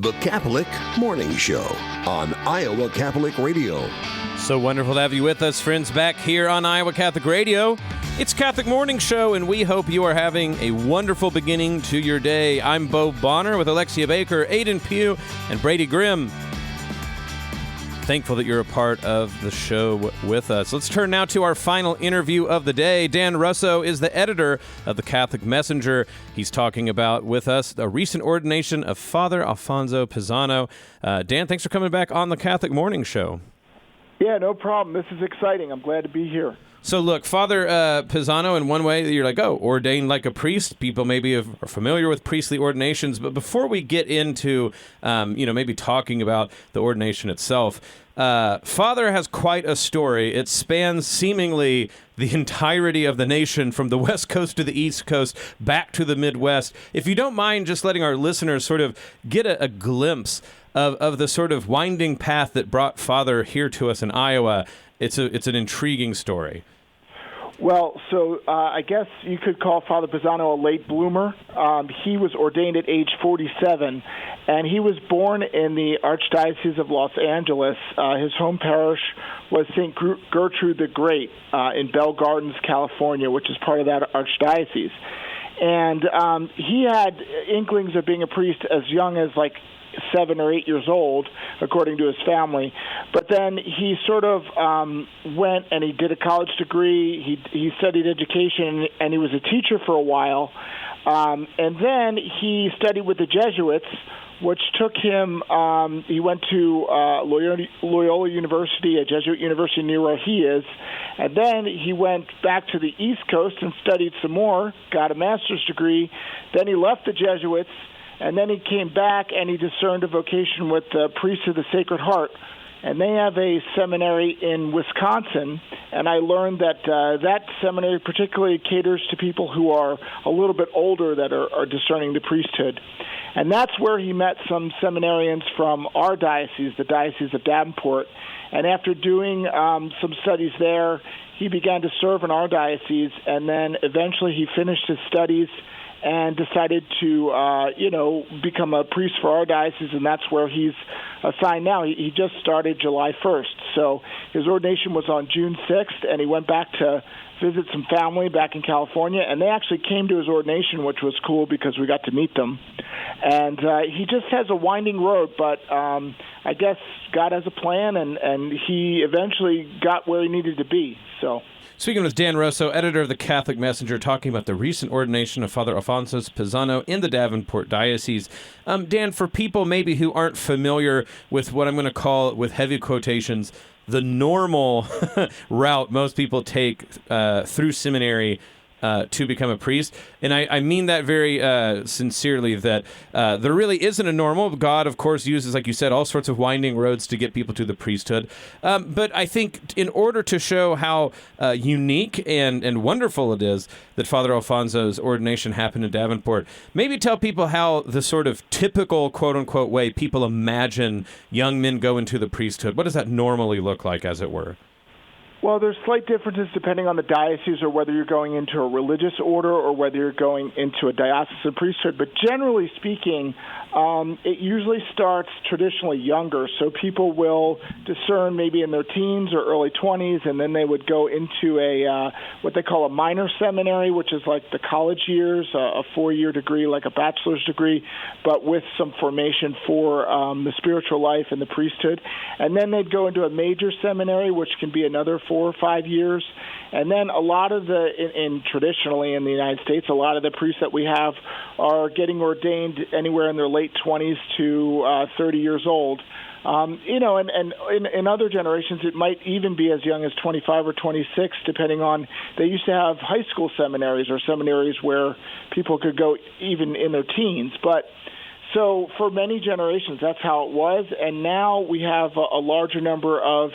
The Catholic Morning Show on Iowa Catholic Radio. So wonderful to have you with us, friends, back here on Iowa Catholic Radio. It's Catholic Morning Show, and we hope you are having a wonderful beginning to your day. I'm Bo Bonner with Alexia Baker, Aidan Pugh, and Brady Grimm. Thankful that you're a part of the show with us. Let's turn now to our final interview of the day. Dan Russo is the editor of the Catholic Messenger. He's talking about with us a recent ordination of Father Alfonso Pizano. Dan, thanks for coming back on the Catholic Morning Show. Yeah, no problem. This is exciting. I'm glad to be here. So look, Father Pizano, in one way, you're like, oh, ordained like a priest. People maybe are familiar with priestly ordinations. But before we get into, maybe talking about the ordination itself, Father has quite a story. It spans seemingly the entirety of the nation, from the West Coast to the East Coast, back to the Midwest. If you don't mind just letting our listeners sort of get a glimpse of the sort of winding path that brought Father here to us in Iowa, it's an intriguing story. Well, so I guess you could call Father Pizano a late bloomer. He was ordained at age 47, and he was born in the Archdiocese of Los Angeles. His home parish was St. Gertrude the Great in Bell Gardens, California, which is part of that archdiocese. And he had inklings of being a priest as young as 7 or 8 years old, according to his family. But then he sort of went and he did a college degree. He studied education, and he was a teacher for a while. And then he studied with the Jesuits, which took him, he went to Loyola University, a Jesuit university near where he is. And then he went back to the East Coast and studied some more, got a master's degree. Then he left the Jesuits, and then he came back and he discerned a vocation with the Priesthood of the Sacred Heart. And they have a seminary in Wisconsin, and I learned that that seminary particularly caters to people who are a little bit older that are discerning the priesthood. And that's where he met some seminarians from our diocese, the Diocese of Davenport. And after doing some studies there, he began to serve in our diocese, and then eventually he finished his studies and decided to, become a priest for our diocese, and that's where he's assigned now. He just started July 1st. So his ordination was on June 6th, and he went back to visit some family back in California, and they actually came to his ordination, which was cool because we got to meet them. And he just has a winding road, but I guess God has a plan, and he eventually got where he needed to be. So. Speaking with Dan Russo, editor of the Catholic Messenger, talking about the recent ordination of Father Alfonso Pizano in the Davenport Diocese. Dan, for people maybe who aren't familiar with what I'm going to call, with heavy quotations, the normal route most people take through seminary to become a priest. And I mean that very sincerely, that there really isn't a normal. God, of course, uses, like you said, all sorts of winding roads to get people to the priesthood. But I think in order to show how unique and wonderful it is that Father Alfonso's ordination happened in Davenport, maybe tell people how the sort of typical, quote-unquote, way people imagine young men go into the priesthood. What does that normally look like, as it were? Well, there's slight differences depending on the diocese, or whether you're going into a religious order or whether you're going into a diocesan priesthood. But generally speaking, it usually starts traditionally younger. So people will discern maybe in their teens or early 20s, and then they would go into a what they call a minor seminary, which is like the college years, a 4-year degree, like a bachelor's degree, but with some formation for the spiritual life and the priesthood. And then they'd go into a major seminary, which can be another 4 or 5 years. And then a lot of traditionally in the United States, a lot of the priests that we have are getting ordained anywhere in their late 20s to 30 years old. And in other generations, it might even be as young as 25 or 26, depending on, they used to have high school seminaries or seminaries where people could go even in their teens. But so for many generations, that's how it was. And now we have a larger number of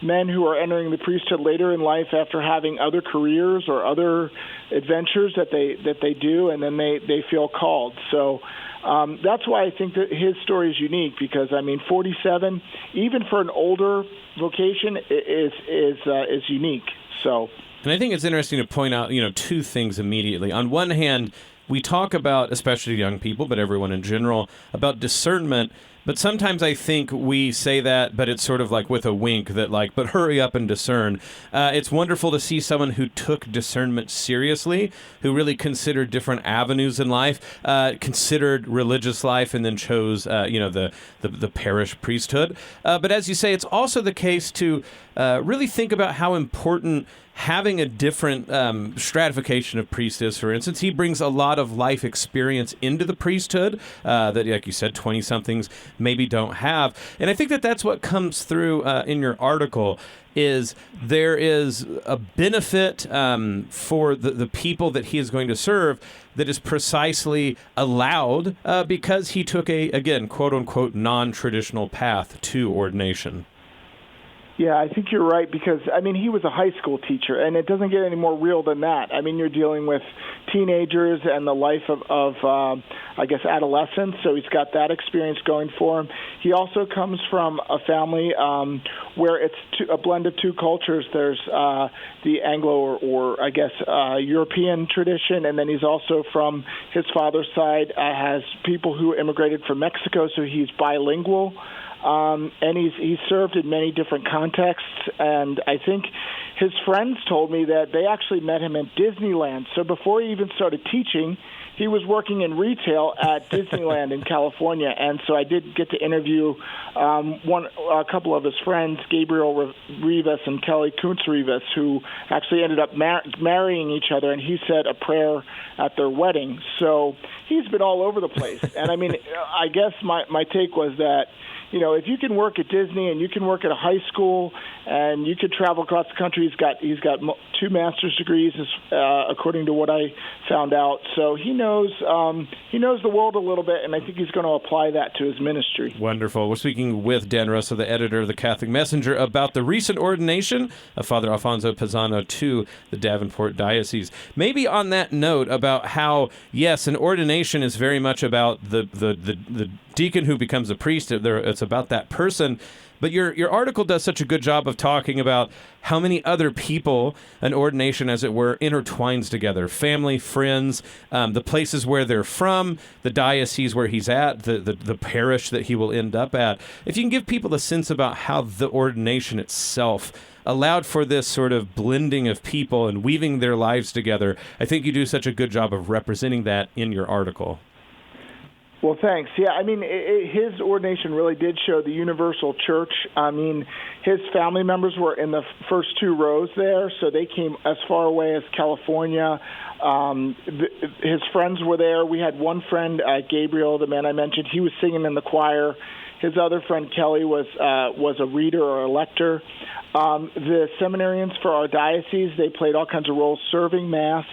men who are entering the priesthood later in life after having other careers or other adventures that they do, and then they feel called. So that's why I think that his story is unique, because 47, even for an older vocation, is unique. So. And I think it's interesting to point out, two things immediately. On one hand, we talk about, especially young people, but everyone in general, about discernment. But sometimes I think we say that, but it's sort of like with a wink that like, but hurry up and discern. It's wonderful to see someone who took discernment seriously, who really considered different avenues in life, considered religious life, and then chose, the parish priesthood. But as you say, it's also the case to really think about how important having a different stratification of priest is. For instance, he brings a lot of life experience into the priesthood that, like you said, 20-somethings maybe don't have. And I think that that's what comes through in your article, is there is a benefit for the people that he is going to serve that is precisely allowed because he took a, again, quote-unquote, non-traditional path to ordination. Yeah, I think you're right because, he was a high school teacher, and it doesn't get any more real than that. You're dealing with teenagers and the life of adolescents, so he's got that experience going for him. He also comes from a family where it's a blend of two cultures. There's the Anglo or European tradition, and then he's also from his father's side, has people who immigrated from Mexico, so he's bilingual. And he's served in many different contexts, and I think his friends told me that they actually met him at Disneyland. So before he even started teaching, he was working in retail at Disneyland in California, and so I did get to interview a couple of his friends, Gabriel Rivas and Kelly Kuntz Rivas, who actually ended up marrying each other, and he said a prayer at their wedding. So he's been all over the place, and I guess my take was that, if you can work at Disney and you can work at a high school and you could travel across the country, he's got 2 master's degrees, according to what I found out. So he knows the world a little bit, and I think he's going to apply that to his ministry. Wonderful. We're speaking with Dan Russo, the editor of the Catholic Messenger, about the recent ordination of Father Alfonso Pizano to the Davenport Diocese. Maybe on that note about how, yes, an ordination is very much about the deacon who becomes a priest. It's about that person. But your article does such a good job of talking about how many other people an ordination, as it were, intertwines together. Family, friends, the places where they're from, the diocese where he's at, the parish that he will end up at. If you can give people a sense about how the ordination itself allowed for this sort of blending of people and weaving their lives together, I think you do such a good job of representing that in your article. Well, thanks. Yeah, his ordination really did show the universal church. His family members were in the first 2 rows there, so they came as far away as California. His friends were there. We had one friend, Gabriel, the man I mentioned. He was singing in the choir. His other friend, Kelly, was a reader or a lector. The seminarians for our diocese, they played all kinds of roles, serving Mass.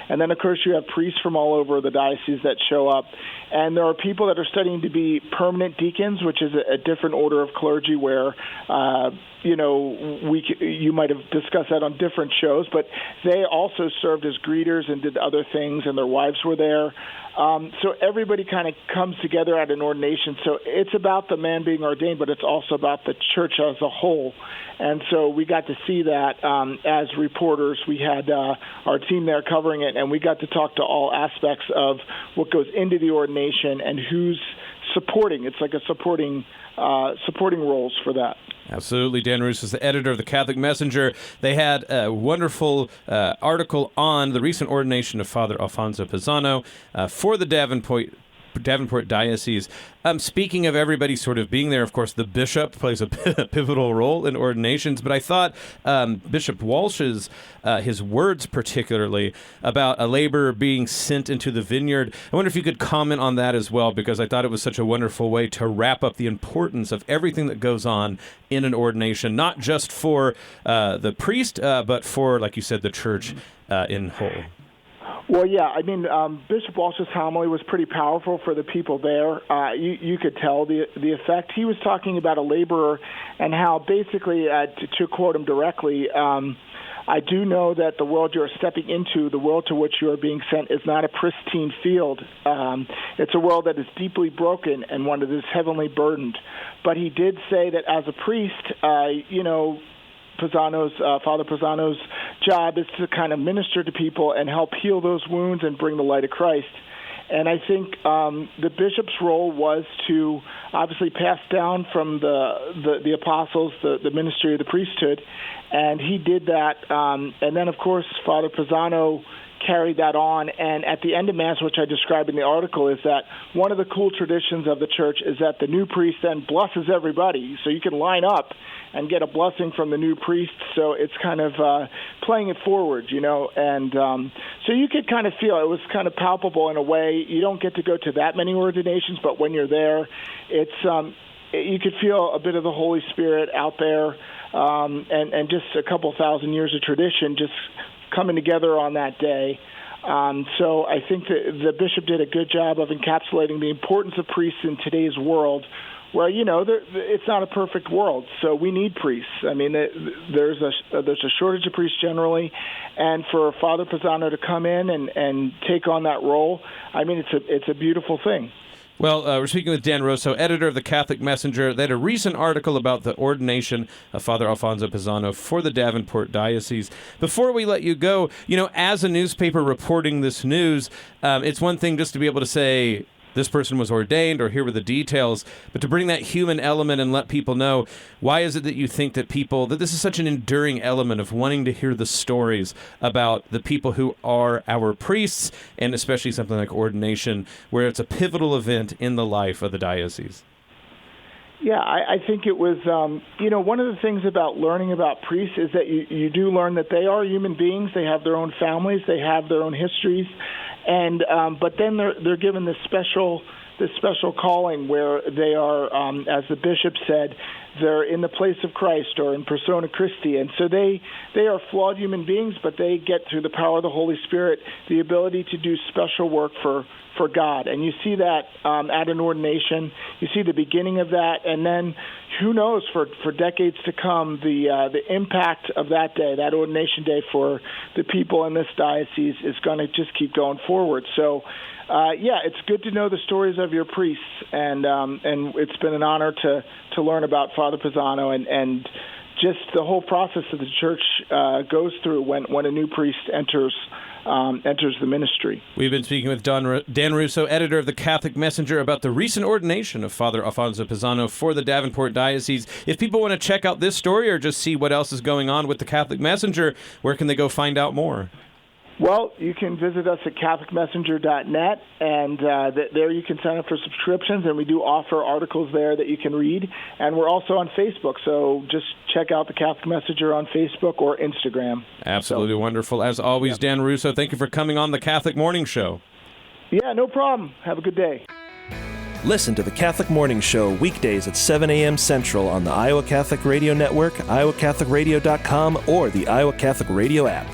And then, of course, you have priests from all over the diocese that show up. And there are people that are studying to be permanent deacons, which is a different order of clergy where, you might have discussed that on different shows. But they also served as greeters and did other things, and their wives were there. So everybody kind of comes together at an ordination. So it's about the man being ordained, but it's also about the church as a whole. And so we got to see that as reporters. We had our team there covering it, and we got to talk to all aspects of what goes into the ordination and who's supporting. It's like a supporting roles for that. Absolutely. Dan Russo is the editor of the Catholic Messenger. They had a wonderful article on the recent ordination of Father Alfonso Pizano for the Davenport Diocese. Speaking of everybody sort of being there, of course, the bishop plays a pivotal role in ordinations, but I thought Bishop Walsh's, his words particularly, about a laborer being sent into the vineyard, I wonder if you could comment on that as well, because I thought it was such a wonderful way to wrap up the importance of everything that goes on in an ordination, not just for the priest, but for, like you said, the church in whole. Well, yeah, Bishop Walsh's homily was pretty powerful for the people there. You could tell the effect. He was talking about a laborer and how basically, to quote him directly, I do know that the world you are stepping into, the world to which you are being sent, is not a pristine field. It's a world that is deeply broken and one that is heavenly burdened. But he did say that as a priest, Father Pizano's job is to kind of minister to people and help heal those wounds and bring the light of Christ. And I think the bishop's role was to obviously pass down from the apostles the ministry of the priesthood, and he did that. And then, of course, Father Pizano carried that on. And at the end of Mass, which I described in the article, is that one of the cool traditions of the church is that the new priest then blesses everybody. So you can line up and get a blessing from the new priest. So it's kind of playing it forward, And so you could kind of feel it was kind of palpable in a way. You don't get to go to that many ordinations, but when you're there, it's you could feel a bit of the Holy Spirit out there, and just a couple thousand years of tradition just coming together on that day. So I think that the bishop did a good job of encapsulating the importance of priests in today's world, where, it's not a perfect world, so we need priests. I mean, there's a shortage of priests generally, and for Father Pizano to come in and take on that role, I mean, it's a beautiful thing. Well, we're speaking with Dan Russo, editor of the Catholic Messenger. They had a recent article about the ordination of Father Alfonso Pizano for the Davenport Diocese. Before we let you go, as a newspaper reporting this news, it's one thing just to be able to say this person was ordained or here were the details, but to bring that human element and let people know, why is it that you think that this is such an enduring element of wanting to hear the stories about the people who are our priests, and especially something like ordination, where it's a pivotal event in the life of the diocese? Yeah, I think it was, one of the things about learning about priests is that you do learn that they are human beings. They have their own families. They have their own histories. And but then they're given this special calling where they are, as the bishop said, they're in the place of Christ or in persona Christi. And so they are flawed human beings, but they get, through the power of the Holy Spirit, the ability to do special work for God. And you see that at an ordination. You see the beginning of that, and then who knows, for decades to come, the impact of that day, that ordination day for the people in this diocese, is going to just keep going forward. So, it's good to know the stories of your priests, and it's been an honor to learn about Father Pizano and just the whole process that the church goes through when a new priest enters the ministry. We've been speaking with Dan Russo, editor of the Catholic Messenger, about the recent ordination of Father Alfonso Pizano for the Davenport Diocese. If people want to check out this story or just see what else is going on with the Catholic Messenger, where can they go find out more? Well, you can visit us at catholicmessenger.net, and there you can sign up for subscriptions, and we do offer articles there that you can read. And we're also on Facebook, so just check out the Catholic Messenger on Facebook or Instagram. Absolutely wonderful. As always, Dan Russo, thank you for coming on the Catholic Morning Show. Yeah, no problem. Have a good day. Listen to the Catholic Morning Show weekdays at 7 a.m. Central on the Iowa Catholic Radio Network, iowacatholicradio.com, or the Iowa Catholic Radio app.